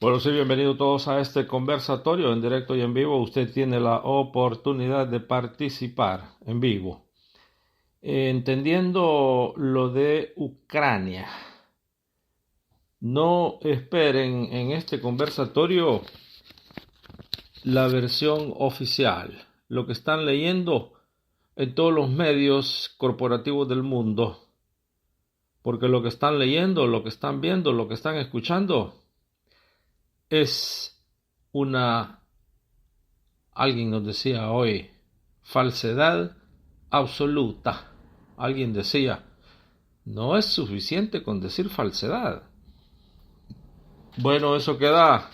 Bueno, sí, bienvenidos todos a este conversatorio en directo y en vivo. Usted tiene la oportunidad de participar en vivo. Entendiendo lo de Ucrania, no esperen en este conversatorio la versión oficial, lo que están leyendo en todos los medios corporativos del mundo, porque lo que están leyendo, lo que están viendo, lo que están escuchando es alguien nos decía hoy, falsedad absoluta. Alguien decía, no es suficiente con decir falsedad. Bueno, eso queda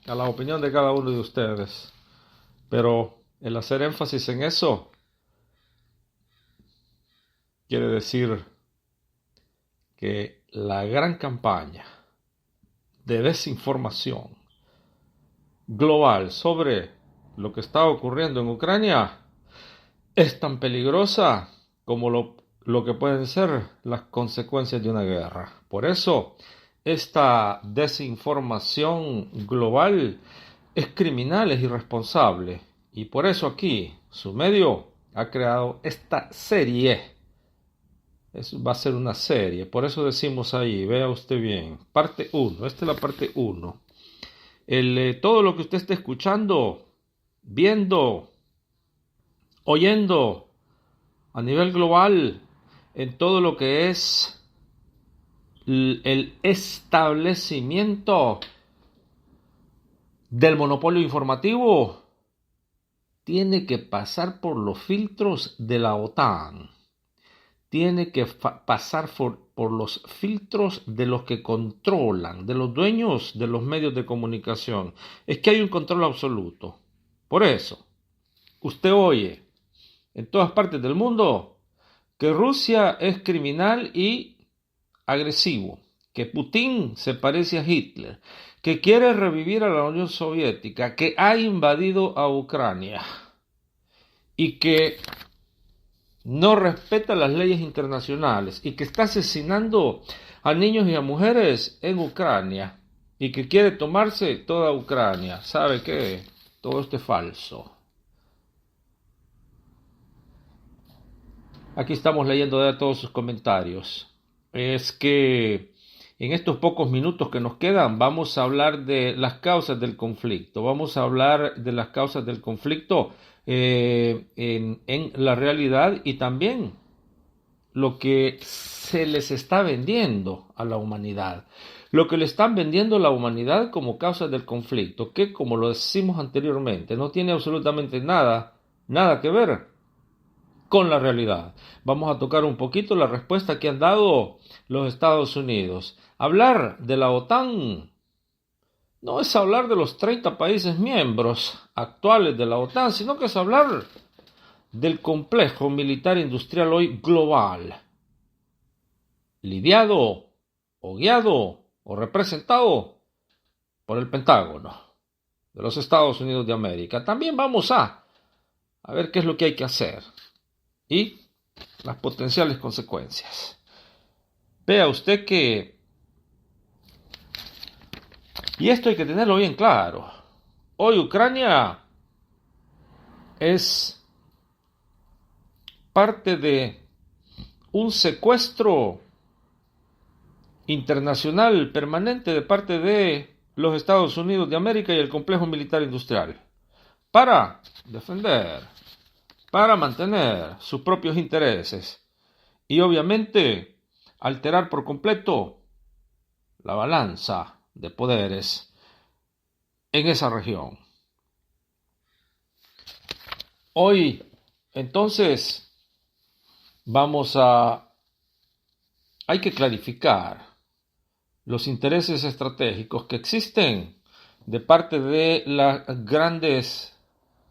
a la opinión de cada uno de ustedes. Pero el hacer énfasis en eso quiere decir que la gran campaña de desinformación global sobre lo que está ocurriendo en Ucrania es tan peligrosa como lo que pueden ser las consecuencias de una guerra. Por eso, esta desinformación global es criminal, es irresponsable. Y por eso aquí, su medio ha creado esta serie. Va a ser una serie. Por eso decimos ahí, vea usted bien, parte 1. Esta es la parte 1. Todo lo que usted esté escuchando, viendo, oyendo, a nivel global, en todo lo que es el establecimiento del monopolio informativo, tiene que pasar por los filtros de la OTAN. Tiene que pasar por los filtros de los que controlan, de los dueños de los medios de comunicación. Es que hay un control absoluto. Por eso, usted oye en todas partes del mundo que Rusia es criminal y agresivo, que Putin se parece a Hitler, que quiere revivir a la Unión Soviética, que ha invadido a Ucrania y que no respeta las leyes internacionales y que está asesinando a niños y a mujeres en Ucrania y que quiere tomarse toda Ucrania. ¿Sabe qué? Todo esto es falso. Aquí estamos leyendo ya todos sus comentarios. Es que en estos pocos minutos que nos quedan vamos a hablar de las causas del conflicto. Vamos a hablar de las causas del conflicto en la realidad y también lo que se les está vendiendo a la humanidad. Lo que le están vendiendo a la humanidad como causas del conflicto, que como lo decimos anteriormente, no tiene absolutamente nada que ver con la realidad. Vamos a tocar un poquito la respuesta que han dado los Estados Unidos. Hablar de la OTAN no es hablar de los 30 países miembros actuales de la OTAN, sino que es hablar del complejo militar industrial hoy global, lidiado o guiado o representado por el Pentágono de los Estados Unidos de América. También vamos a ver qué es lo que hay que hacer y las potenciales consecuencias. Vea usted que, y esto hay que tenerlo bien claro, hoy Ucrania es parte de un secuestro internacional permanente de parte de los Estados Unidos de América y el complejo militar industrial para defender, para mantener sus propios intereses y obviamente alterar por completo la balanza de poderes en esa región. Hoy, entonces, hay que clarificar los intereses estratégicos que existen de parte de las grandes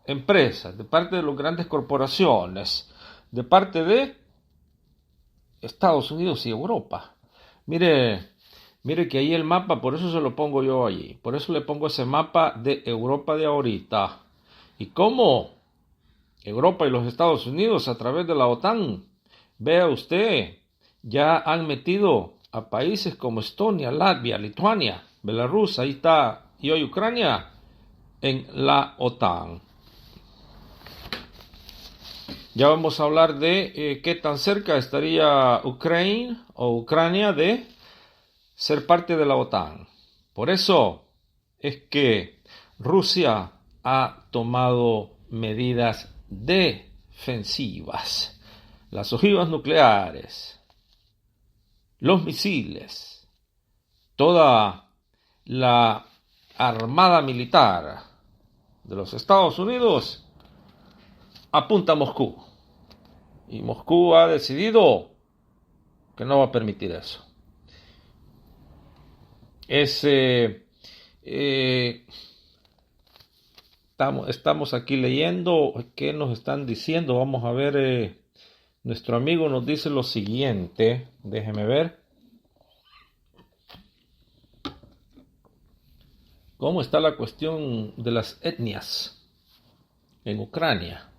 empresas, de parte de las grandes corporaciones, de parte de Estados Unidos y Europa. Mire que ahí el mapa, por eso se lo pongo yo allí, por eso le pongo ese mapa de Europa de ahorita. Y cómo Europa y los Estados Unidos a través de la OTAN, vea usted, ya han metido a países como Estonia, Latvia, Lituania, Belarus, ahí está y hoy Ucrania en la OTAN. Ya vamos a hablar de qué tan cerca estaría Ucrania de ser parte de la OTAN. Por eso es que Rusia ha tomado medidas defensivas. Las ojivas nucleares, los misiles, toda la armada militar de los Estados Unidos apunta a Moscú. Y Moscú ha decidido que no va a permitir eso. Estamos aquí leyendo qué nos están diciendo. Vamos a ver, nuestro amigo nos dice lo siguiente. Déjeme ver. ¿Cómo está la cuestión de las etnias en Ucrania?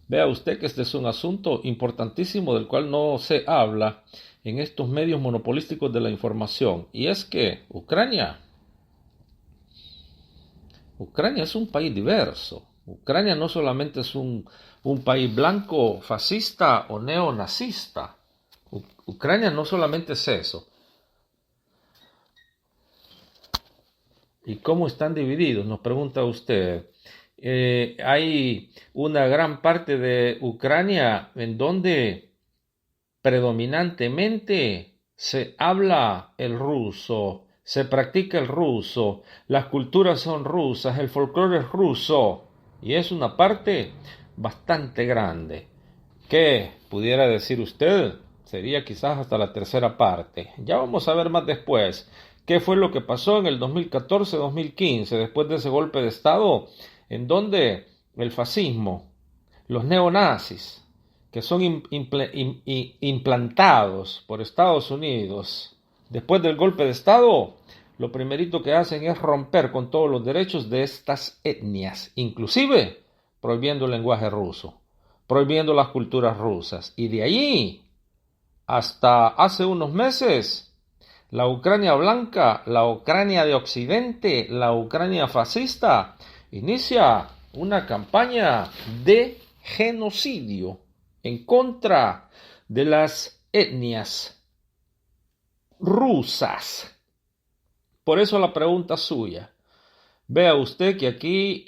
Vea usted que este es un asunto importantísimo del cual no se habla en estos medios monopolísticos de la información. Y es que Ucrania es un país diverso. Ucrania no solamente es un país blanco, fascista o neonazista. Ucrania no solamente es eso. ¿Y cómo están divididos? Nos pregunta usted. Hay una gran parte de Ucrania en donde predominantemente se habla el ruso, se practica el ruso, las culturas son rusas, el folclore es ruso, y es una parte bastante grande. ¿Qué pudiera decir usted? Sería quizás hasta la tercera parte. Ya vamos a ver más después qué fue lo que pasó en el 2014-2015, después de ese golpe de Estado, en donde el fascismo, los neonazis, que son implantados por Estados Unidos, después del golpe de Estado, lo primerito que hacen es romper con todos los derechos de estas etnias, inclusive prohibiendo el lenguaje ruso, prohibiendo las culturas rusas. Y de allí hasta hace unos meses, la Ucrania blanca, la Ucrania de Occidente, la Ucrania fascista, inicia una campaña de genocidio en contra de las etnias rusas. Por eso la pregunta suya. Vea usted que aquí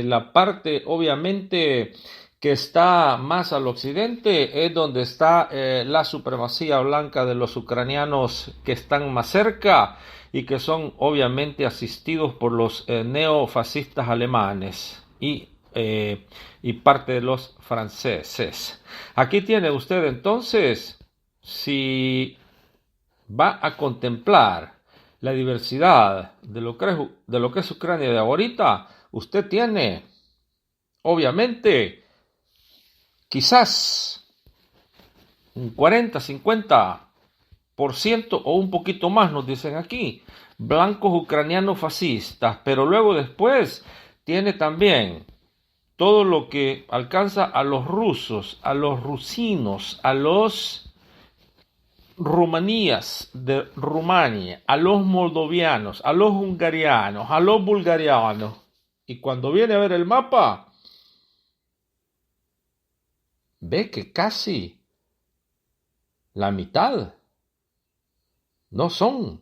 la parte obviamente que está más al occidente es donde está la supremacía blanca de los ucranianos que están más cerca y que son obviamente asistidos por los neofascistas alemanes y parte de los franceses. Aquí tiene usted entonces, si va a contemplar la diversidad de lo que es Ucrania de ahorita, usted tiene obviamente quizás un 40-50% o un poquito más, nos dicen aquí, blancos ucranianos fascistas, pero luego después tiene también todo lo que alcanza a los rusos, a los rusinos, a los rumanías de Rumania, a los moldovianos, a los hungarianos, a los bulgarianos. Y cuando viene a ver el mapa, ve que casi la mitad no son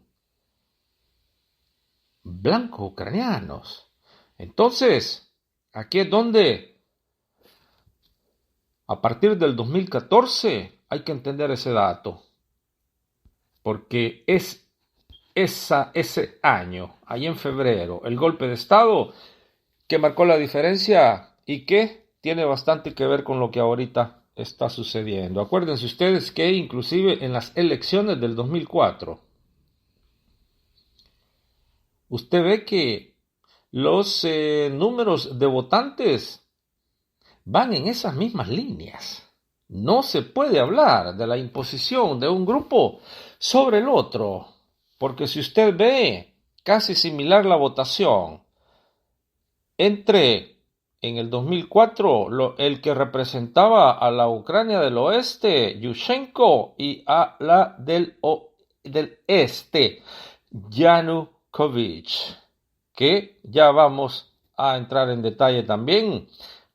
blancos ucranianos. Entonces, aquí es donde, a partir del 2014, hay que entender ese dato. Porque es ese año, ahí en febrero, el golpe de Estado que marcó la diferencia y que tiene bastante que ver con lo que ahorita está sucediendo. Acuérdense ustedes que inclusive en las elecciones del 2004, usted ve que los números de votantes van en esas mismas líneas. No se puede hablar de la imposición de un grupo sobre el otro, porque si usted ve casi similar la votación entre en el 2004 el que representaba a la Ucrania del oeste, Yushchenko, y a la del este, Yanukovych, que ya vamos a entrar en detalle también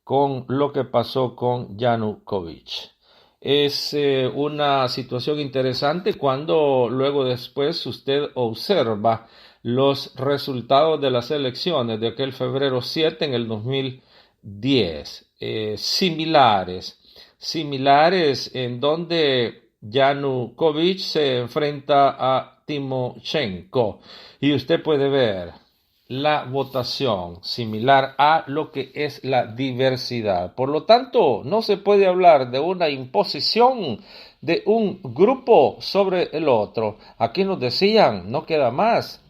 con lo que pasó con Yanukovych. Es una situación interesante cuando luego después usted observa los resultados de las elecciones de aquel febrero 7 en el 2010, similares en donde Yanukovych se enfrenta a Timoshenko y usted puede ver la votación similar a lo que es la diversidad. Por lo tanto, no se puede hablar de una imposición de un grupo sobre el otro. Aquí nos decían, no queda más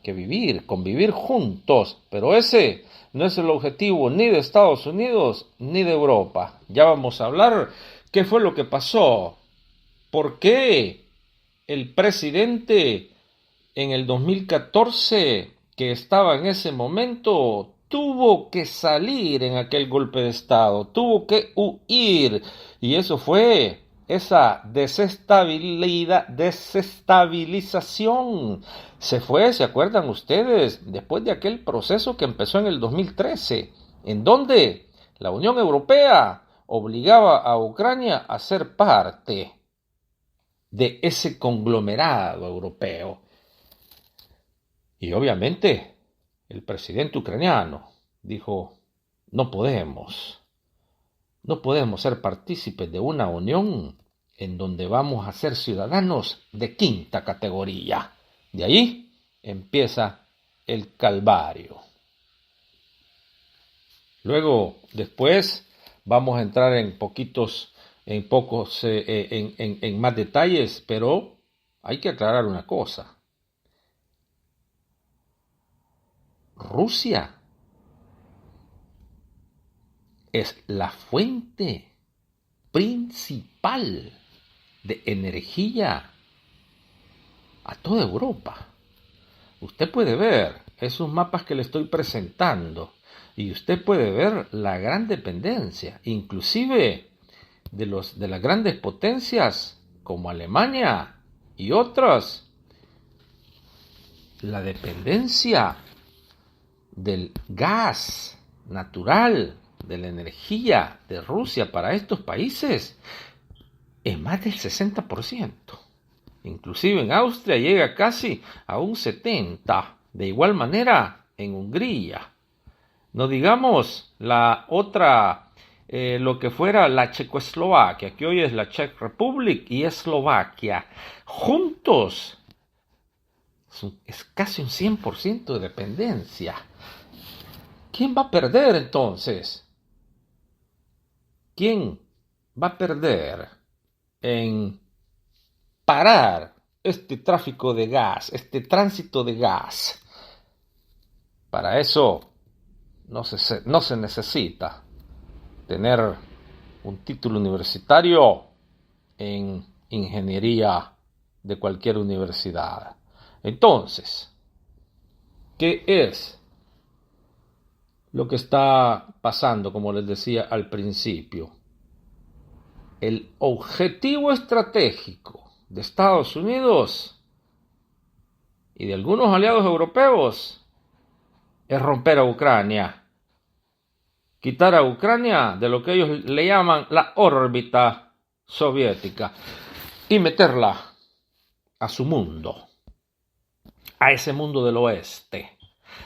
que convivir juntos, pero ese no es el objetivo ni de Estados Unidos ni de Europa. Ya vamos a hablar qué fue lo que pasó, por qué el presidente en el 2014 que estaba en ese momento tuvo que salir en aquel golpe de estado, tuvo que huir, y eso fue esa desestabilización. Se fue, ¿se acuerdan ustedes? Después de aquel proceso que empezó en el 2013, en donde la Unión Europea obligaba a Ucrania a ser parte de ese conglomerado europeo. Y obviamente el presidente ucraniano dijo, no podemos ser partícipes de una unión en donde vamos a ser ciudadanos de quinta categoría. De ahí empieza el calvario. Luego, después, vamos a entrar en más detalles, pero hay que aclarar una cosa. Rusia es la fuente principal de energía a toda Europa. Usted puede ver esos mapas que le estoy presentando y usted puede ver la gran dependencia, inclusive de las grandes potencias como Alemania y otras, la dependencia del gas natural, de la energía de Rusia para estos países es más del 60%. Inclusive en Austria llega casi a un 70%. De igual manera en Hungría. No digamos la otra, lo que fuera la Checoslovaquia, que hoy es la Czech Republic y Eslovaquia. Juntos es casi un 100% de dependencia. ¿Quién va a perder entonces? ¿Quién va a perder en parar este tráfico de gas, este tránsito de gas? Para eso no se necesita tener un título universitario en ingeniería de cualquier universidad. Entonces, ¿qué es lo que está pasando, como les decía al principio? El objetivo estratégico de Estados Unidos y de algunos aliados europeos es romper a Ucrania, quitar a Ucrania de lo que ellos le llaman la órbita soviética y meterla a su mundo, a ese mundo del oeste,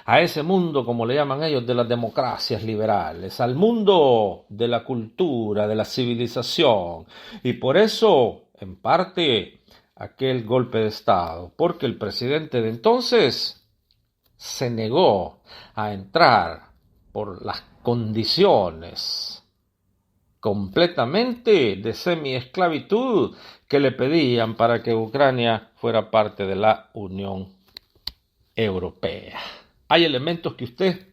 a ese mundo, como le llaman ellos, de las democracias liberales, al mundo de la cultura, de la civilización. Y por eso, en parte, aquel golpe de Estado, porque el presidente de entonces se negó a entrar por las condiciones completamente de semi-esclavitud que le pedían para que Ucrania fuera parte de la Unión Europea. Hay elementos que usted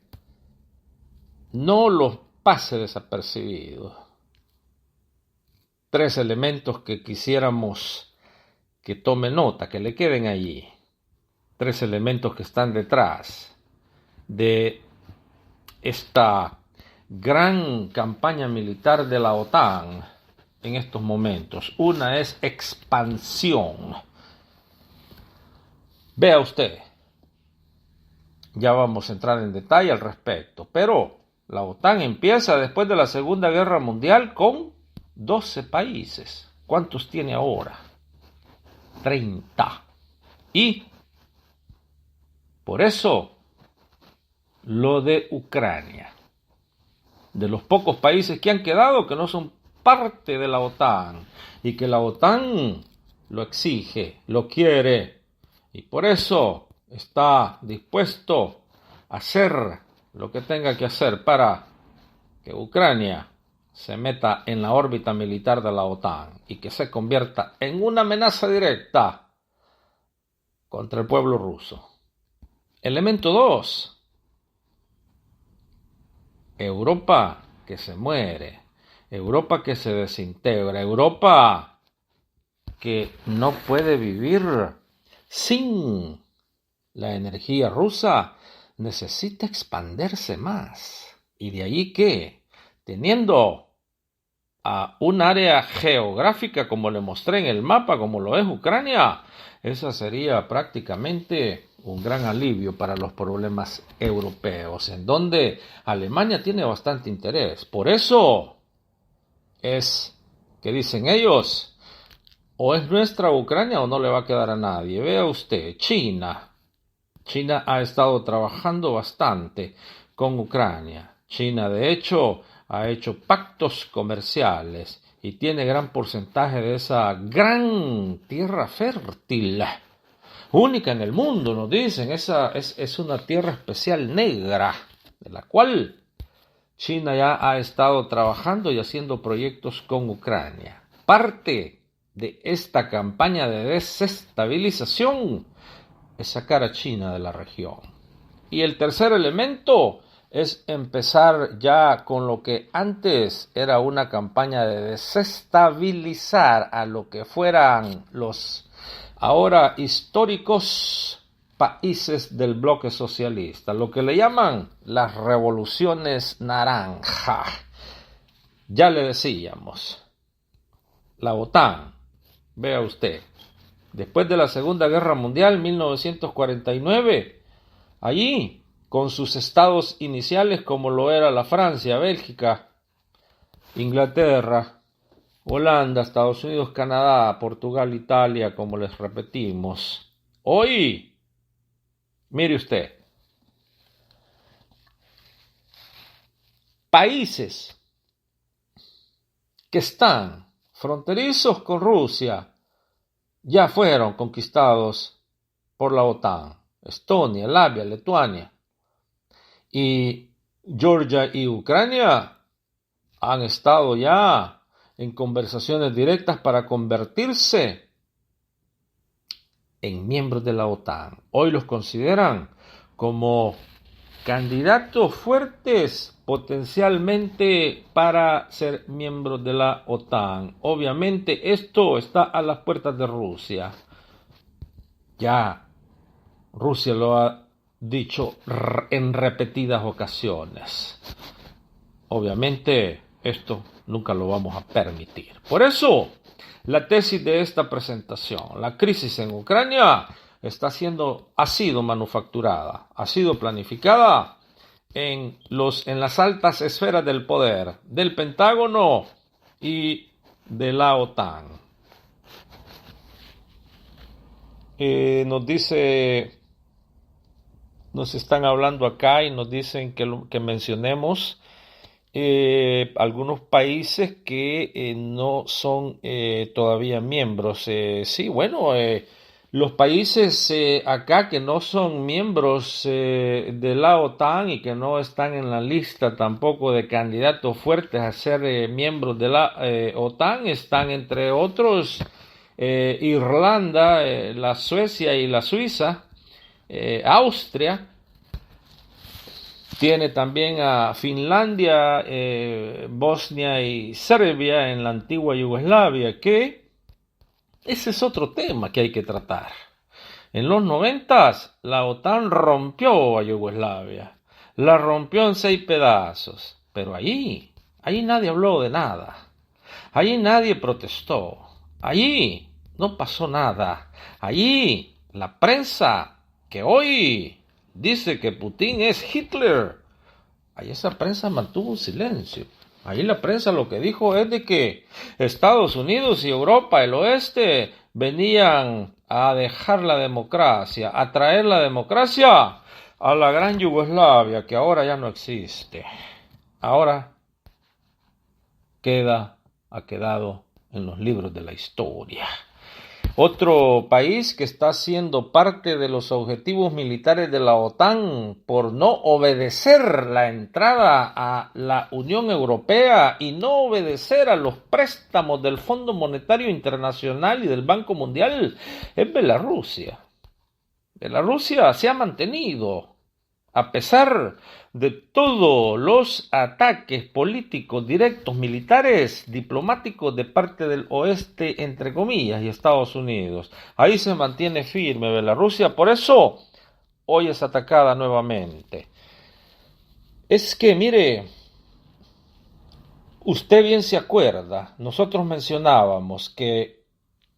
no los pase desapercibidos. 3 elementos que quisiéramos que tome nota, que le queden allí. 3 elementos que están detrás de esta gran campaña militar de la OTAN en estos momentos. Una es expansión. Vea usted, Ya vamos a entrar en detalle al respecto. Pero la OTAN empieza después de la Segunda Guerra Mundial con 12 países. ¿Cuántos tiene ahora? 30. Y por eso lo de Ucrania, de los pocos países que han quedado que no son parte de la OTAN y que la OTAN lo exige, lo quiere y por eso está dispuesto a hacer lo que tenga que hacer para que Ucrania se meta en la órbita militar de la OTAN y que se convierta en una amenaza directa contra el pueblo ruso. Elemento 2. Europa que se muere, Europa que se desintegra, Europa que no puede vivir sin la energía rusa, necesita expandirse más. Y de ahí que, teniendo a un área geográfica como le mostré en el mapa, como lo es Ucrania, esa sería prácticamente un gran alivio para los problemas europeos, en donde Alemania tiene bastante interés. Por eso es que dicen ellos, o es nuestra Ucrania o no le va a quedar a nadie. Vea usted, China ha estado trabajando bastante con Ucrania. China, de hecho, ha hecho pactos comerciales y tiene gran porcentaje de esa gran tierra fértil, única en el mundo, nos dicen. Esa es una tierra especial negra, de la cual China ya ha estado trabajando y haciendo proyectos con Ucrania. Parte de esta campaña de desestabilización es sacar a China de la región. Y el tercer elemento es empezar ya con lo que antes era una campaña de desestabilizar a lo que fueran los ahora históricos países del bloque socialista, lo que le llaman las revoluciones naranja. Ya le decíamos, la OTAN, vea usted, después de la Segunda Guerra Mundial, 1949, allí, con sus estados iniciales como lo era la Francia, Bélgica, Inglaterra, Holanda, Estados Unidos, Canadá, Portugal, Italia, como les repetimos. Hoy, mire usted, países que están fronterizos con Rusia ya fueron conquistados por la OTAN. Estonia, Latvia, Lituania y Georgia y Ucrania han estado ya en conversaciones directas para convertirse en miembros de la OTAN. Hoy los consideran como candidatos fuertes potencialmente para ser miembros de la OTAN. Obviamente esto está a las puertas de Rusia. Ya Rusia lo ha dicho en repetidas ocasiones. Obviamente esto nunca lo vamos a permitir. Por eso, la tesis de esta presentación, la crisis en Ucrania, ha sido manufacturada, ha sido planificada en las altas esferas del poder, del Pentágono y de la OTAN. Nos están hablando acá y nos dicen que mencionemos algunos países que no son todavía miembros. Sí, bueno, los países acá que no son miembros de la OTAN y que no están en la lista tampoco de candidatos fuertes a ser miembros de la OTAN están entre otros Irlanda, la Suecia y la Suiza, Austria. Tiene también a Finlandia, Bosnia y Serbia en la antigua Yugoslavia, que ese es otro tema que hay que tratar. En los 90 la OTAN rompió a Yugoslavia, la rompió en 6 pedazos, pero allí nadie habló de nada, allí nadie protestó, allí no pasó nada, allí la prensa que hoy dice que Putin es Hitler. Ahí esa prensa mantuvo un silencio. Ahí la prensa lo que dijo es de que Estados Unidos y Europa, el oeste, venían a dejar la democracia, a traer la democracia a la gran Yugoslavia, que ahora ya no existe. Ahora ha quedado en los libros de la historia. Otro país que está siendo parte de los objetivos militares de la OTAN por no obedecer la entrada a la Unión Europea y no obedecer a los préstamos del Fondo Monetario Internacional y del Banco Mundial es Bielorrusia. Bielorrusia se ha mantenido a pesar de todos los ataques políticos directos, militares, diplomáticos de parte del oeste, entre comillas, y Estados Unidos. Ahí se mantiene firme Bielorrusia, por eso hoy es atacada nuevamente. Es que, mire, usted bien se acuerda, nosotros mencionábamos que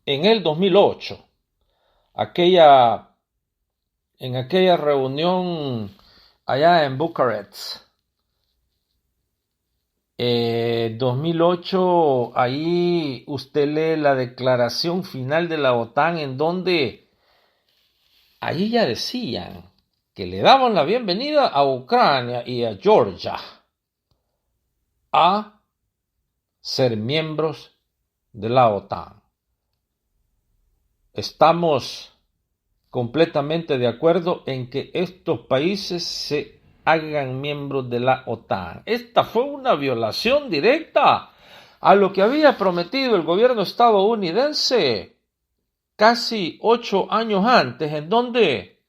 en el 2008, en aquella reunión allá en Bucarest, 2008, ahí usted lee la declaración final de la OTAN en donde ahí ya decían que le daban la bienvenida a Ucrania y a Georgia a ser miembros de la OTAN. Estamos completamente de acuerdo en que estos países se hagan miembros de la OTAN. Esta fue una violación directa a lo que había prometido el gobierno estadounidense casi 8 años antes, en donde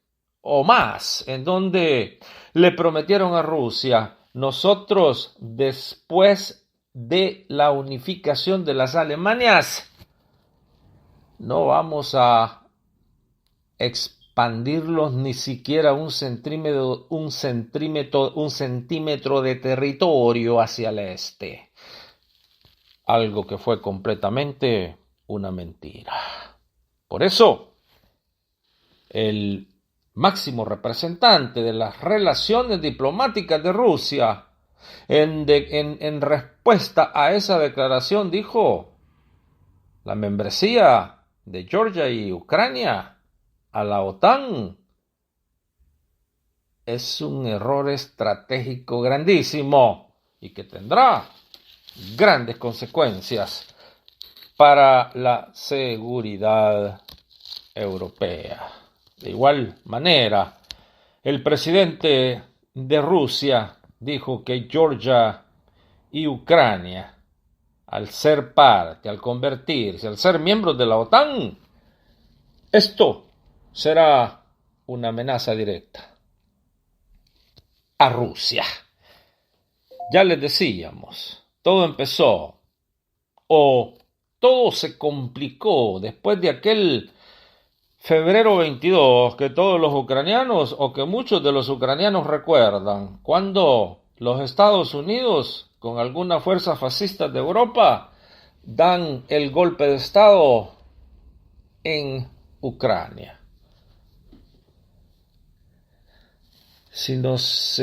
le prometieron a Rusia: nosotros, después de la unificación de las Alemanias, no vamos a expandirlos ni siquiera un centímetro de territorio hacia el este. Algo que fue completamente una mentira. Por eso, el máximo representante de las relaciones diplomáticas de Rusia, en respuesta a esa declaración, dijo: la membresía de Georgia y Ucrania a la OTAN es un error estratégico grandísimo y que tendrá grandes consecuencias para la seguridad europea. De igual manera, el presidente de Rusia dijo que Georgia y Ucrania, al ser parte, al convertirse, al ser miembros de la OTAN, esto será una amenaza directa a Rusia. Ya les decíamos, todo se complicó después de aquel febrero 22 que todos los ucranianos, o que muchos de los ucranianos recuerdan, cuando los Estados Unidos, con algunas fuerzas fascistas de Europa, dan el golpe de Estado en Ucrania. Si nos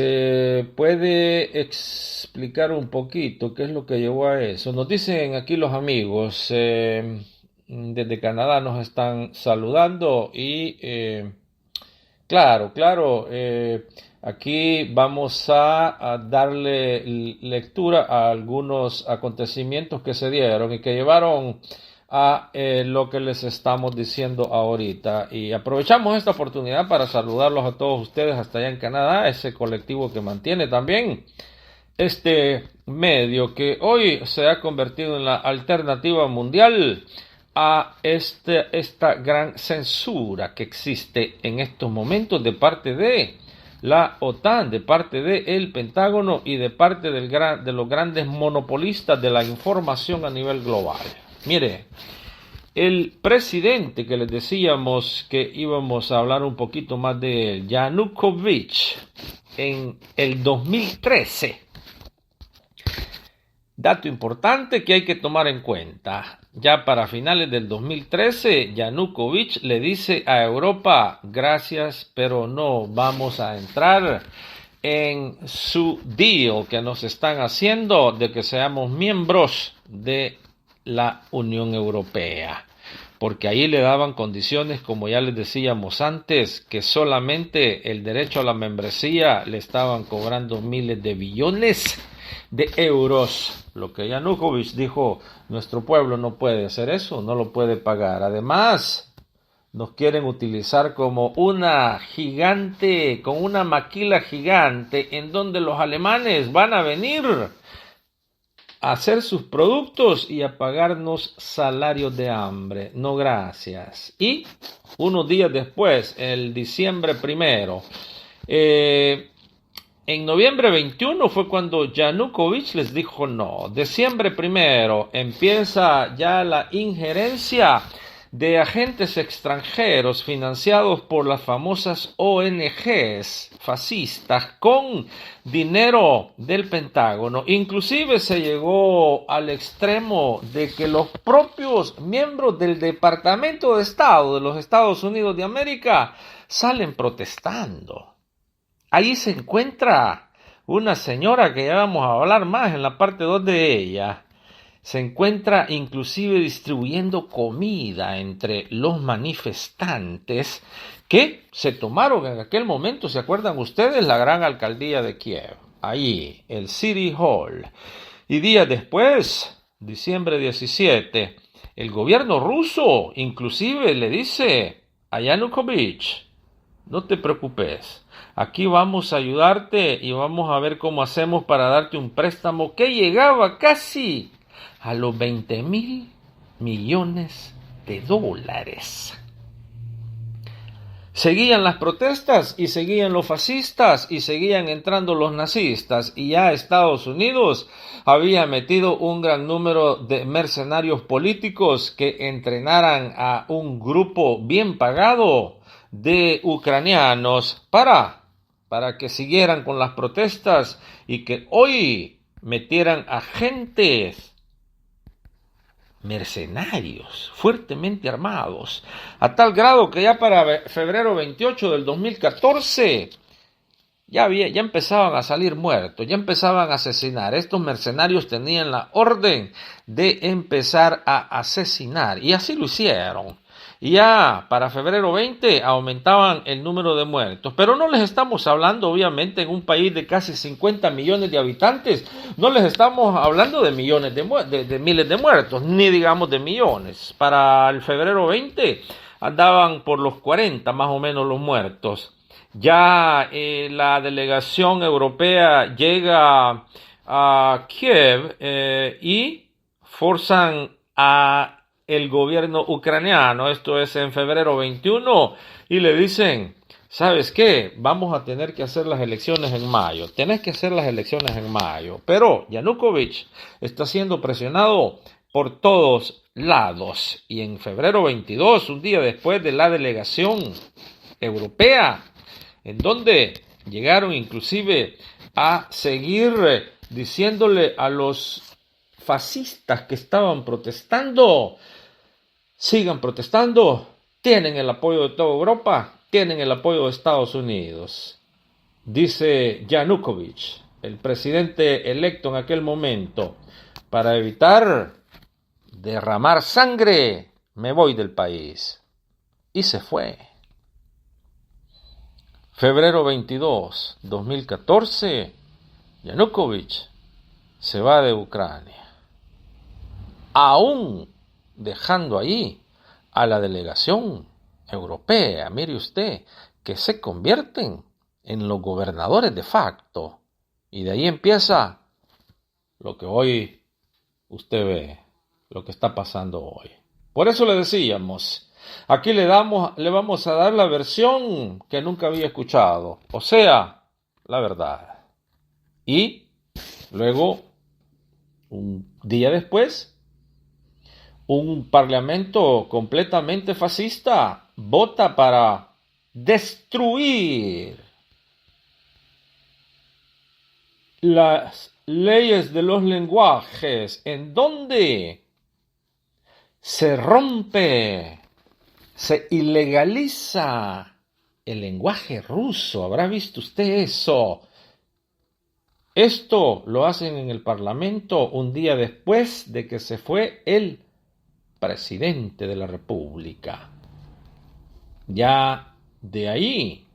puede explicar un poquito qué es lo que llevó a eso. Nos dicen aquí los amigos, desde Canadá nos están saludando y claro, aquí vamos a darle lectura a algunos acontecimientos que se dieron y que llevaron a lo que les estamos diciendo ahorita, y aprovechamos esta oportunidad para saludarlos a todos ustedes hasta allá en Canadá, ese colectivo que mantiene también este medio que hoy se ha convertido en la alternativa mundial a esta gran censura que existe en estos momentos de parte de la OTAN, de parte del Pentágono y de parte de los grandes monopolistas de la información a nivel global. Mire, el presidente que les decíamos que íbamos a hablar un poquito más de él, Yanukovych, en el 2013. Dato importante que hay que tomar en cuenta. ya para finales del 2013, Yanukovych le dice a Europa, gracias, pero no vamos a entrar en su deal que nos están haciendo de que seamos miembros de la Unión Europea. Porque ahí le daban condiciones, como ya les decíamos antes, que solamente el derecho a la membresía le estaban cobrando miles de billones de euros. Lo que Yanukovych dijo, nuestro pueblo no puede hacer eso, no lo puede pagar. Además, nos quieren utilizar como una gigante, con una maquila gigante, en donde los alemanes van a venir a hacer sus productos y a pagarnos salarios de hambre. No, gracias. Y unos días después, el diciembre 1, en noviembre 21 fue cuando Yanukovych les dijo no. Diciembre 1 empieza ya la injerencia de agentes extranjeros financiados por las famosas ONGs fascistas con dinero del Pentágono. Inclusive se llegó al extremo de que los propios miembros del Departamento de Estado de los Estados Unidos de América salen protestando. Ahí se encuentra una señora que ya vamos a hablar más en la parte 2 de ella. Se encuentra inclusive distribuyendo comida entre los manifestantes que se tomaron en aquel momento, ¿se acuerdan ustedes? La gran alcaldía de Kiev, ahí, el City Hall. Y días después, diciembre 17, el gobierno ruso inclusive le dice a Yanukovych, no te preocupes, aquí vamos a ayudarte y vamos a ver cómo hacemos para darte un préstamo que llegaba casi a los 20,000 millones de dólares. Seguían las protestas y seguían los fascistas y seguían entrando los nazistas y ya Estados Unidos había metido un gran número de mercenarios políticos que entrenaran a un grupo bien pagado de ucranianos para que siguieran con las protestas y que hoy metieran agentes mercenarios fuertemente armados, a tal grado que ya para febrero 28 del 2014 ya empezaban a salir muertos, ya empezaban a asesinar. Estos mercenarios tenían la orden de empezar a asesinar y así lo hicieron. Y ya para febrero 20 aumentaban el número de muertos. Pero no les estamos hablando, obviamente, en un país de casi 50 millones de habitantes, no les estamos hablando de millones de miles de muertos, ni digamos de millones. Para el febrero 20 andaban por los 40 más o menos los muertos. Ya la delegación europea llega a Kiev y forzan a el gobierno ucraniano, esto es en febrero 21, y le dicen, ¿sabes qué? Vamos a tener que hacer las elecciones en mayo, tenés que hacer las elecciones en mayo, pero Yanukovych está siendo presionado por todos lados, y en febrero 22, un día después de la delegación europea, en donde llegaron inclusive a seguir diciéndole a los fascistas que estaban protestando, sigan protestando, tienen el apoyo de toda Europa, tienen el apoyo de Estados Unidos. Dice Yanukovych, el presidente electo en aquel momento, para evitar derramar sangre, me voy del país. Y se fue. Febrero 22, 2014, Yanukovych se va de Ucrania, aún dejando ahí a la delegación europea, mire usted, que se convierten en los gobernadores de facto. Y de ahí empieza lo que hoy usted ve, lo que está pasando hoy. Por eso le decíamos, aquí le vamos a dar la versión que nunca había escuchado, o sea, la verdad. Y luego, un día después, un parlamento completamente fascista vota para destruir las leyes de los lenguajes, en donde se rompe, se ilegaliza el lenguaje ruso. ¿Habrá visto usted eso? Esto lo hacen en el Parlamento un día después de que se fue el presidente de la República. Ya de ahí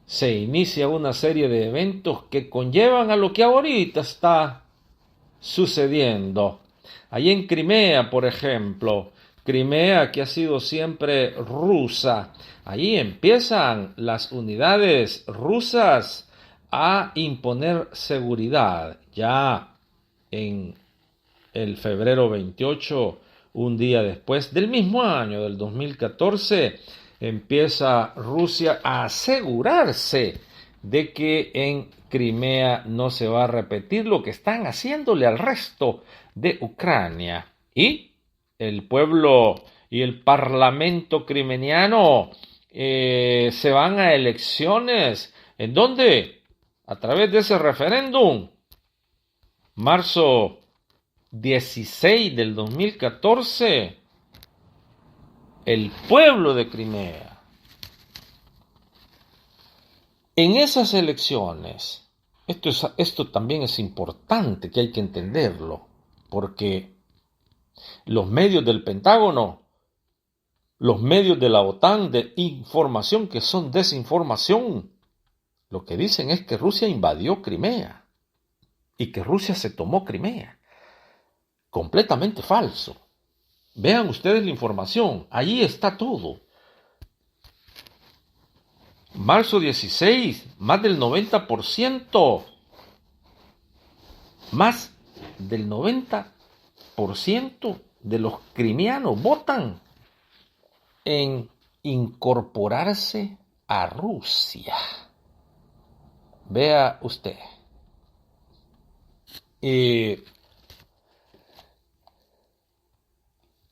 se inicia una serie de eventos que conllevan a lo que ahorita está sucediendo. Allí en Crimea, por ejemplo, Crimea que ha sido siempre rusa, allí empiezan las unidades rusas a imponer seguridad. Ya en el febrero 28, un día después del mismo año, del 2014, empieza Rusia a asegurarse de que en Crimea no se va a repetir lo que están haciéndole al resto de Ucrania. Y el pueblo y el parlamento crimeniano se van a elecciones. ¿En dónde? A través de ese referéndum. Marzo 16 del 2014, el pueblo de Crimea. En esas elecciones, esto también es importante, que hay que entenderlo, porque los medios del Pentágono, los medios de la OTAN de información que son desinformación, lo que dicen es que Rusia invadió Crimea y que Rusia se tomó Crimea. Completamente falso. Vean ustedes la información, allí está todo. Marzo 16, más del 90%, más del 90% de los crimeanos votan en incorporarse a Rusia. Vea usted.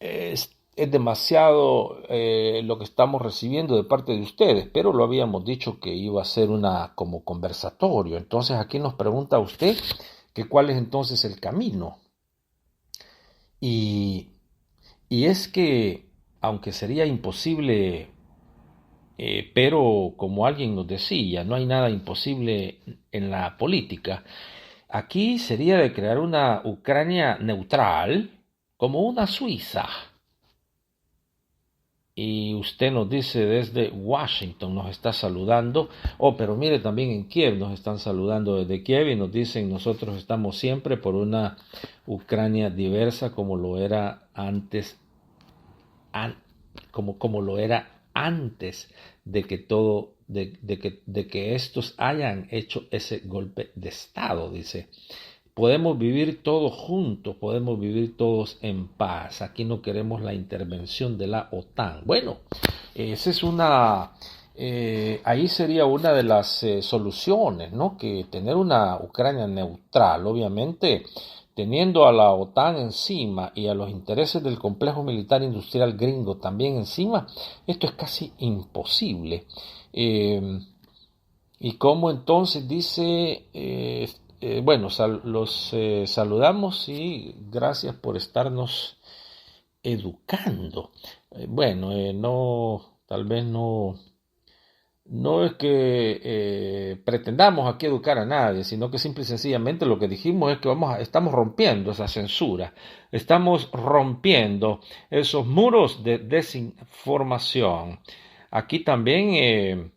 Es demasiado lo que estamos recibiendo de parte de ustedes, pero lo habíamos dicho que iba a ser como conversatorio. Entonces aquí nos pregunta usted que cuál es entonces el camino. Y es que, aunque sería imposible, pero como alguien nos decía, no hay nada imposible en la política. Aquí sería de crear una Ucrania neutral, como una Suiza. Y usted nos dice desde Washington, nos está saludando. Pero mire, también en Kiev nos están saludando desde Kiev y nos dicen, nosotros estamos siempre por una Ucrania diversa como lo era antes, como lo era antes de que todo, de que estos hayan hecho ese golpe de Estado, dice. Podemos vivir todos juntos, podemos vivir todos en paz. Aquí no queremos la intervención de la OTAN. Bueno, esa es ahí sería una de las soluciones, ¿no? Que tener una Ucrania neutral, obviamente, teniendo a la OTAN encima y a los intereses del complejo militar industrial gringo también encima, esto es casi imposible. Y como entonces dice... bueno, los saludamos y gracias por estarnos educando. Tal vez no es que pretendamos aquí educar a nadie, sino que simple y sencillamente lo que dijimos es que estamos rompiendo esa censura, estamos rompiendo esos muros de desinformación. Aquí también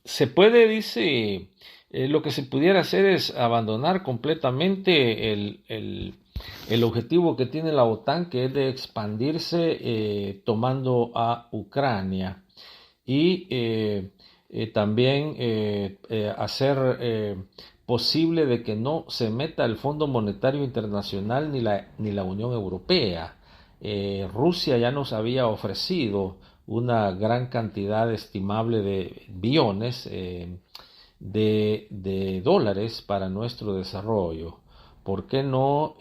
se puede, dice, lo que se pudiera hacer es abandonar completamente el objetivo que tiene la OTAN, que es de expandirse tomando a Ucrania y también hacer posible de que no se meta el Fondo Monetario Internacional ni la Unión Europea. Rusia ya nos había ofrecido una gran cantidad estimable de billones de dólares para nuestro desarrollo. ¿Por qué no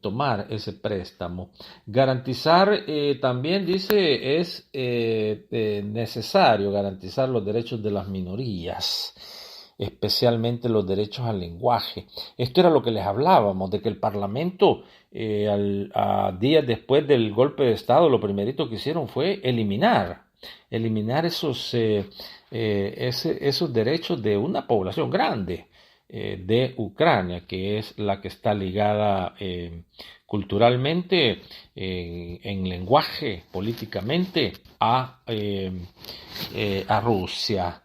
tomar ese préstamo? Garantizar también, dice, es necesario garantizar los derechos de las minorías. especialmente los derechos al lenguaje. Esto era lo que les hablábamos, de que el Parlamento, a días después del golpe de Estado, lo primerito que hicieron fue eliminar esos derechos de una población grande de Ucrania, que es la que está ligada culturalmente, en lenguaje, políticamente, a Rusia.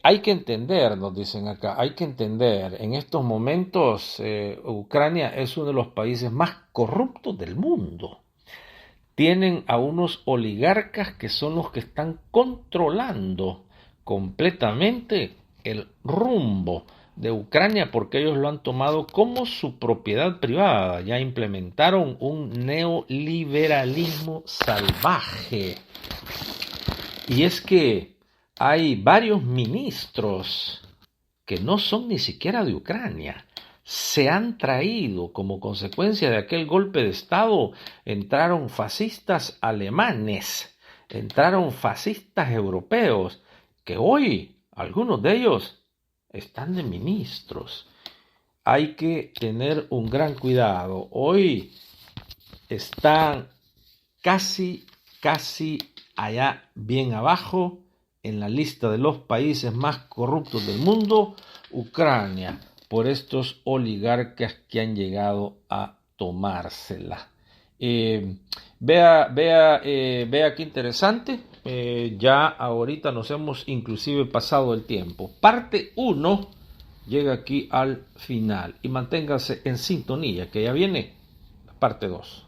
Hay que entender, nos dicen acá, hay que entender, en estos momentos Ucrania es uno de los países más corruptos del mundo. Tienen a unos oligarcas que son los que están controlando completamente el rumbo de Ucrania, porque ellos lo han tomado como su propiedad privada. Ya implementaron un neoliberalismo salvaje. Y es que hay varios ministros que no son ni siquiera de Ucrania. Se han traído como consecuencia de aquel golpe de Estado, entraron fascistas alemanes, entraron fascistas europeos, que hoy algunos de ellos están de ministros. Hay que tener un gran cuidado. Hoy están casi allá bien abajo en la lista de los países más corruptos del mundo, Ucrania, por estos oligarcas que han llegado a tomársela. Vea qué interesante. Ya ahorita nos hemos inclusive pasado el tiempo. Parte 1 llega aquí al final y manténgase en sintonía, que ya viene la parte 2.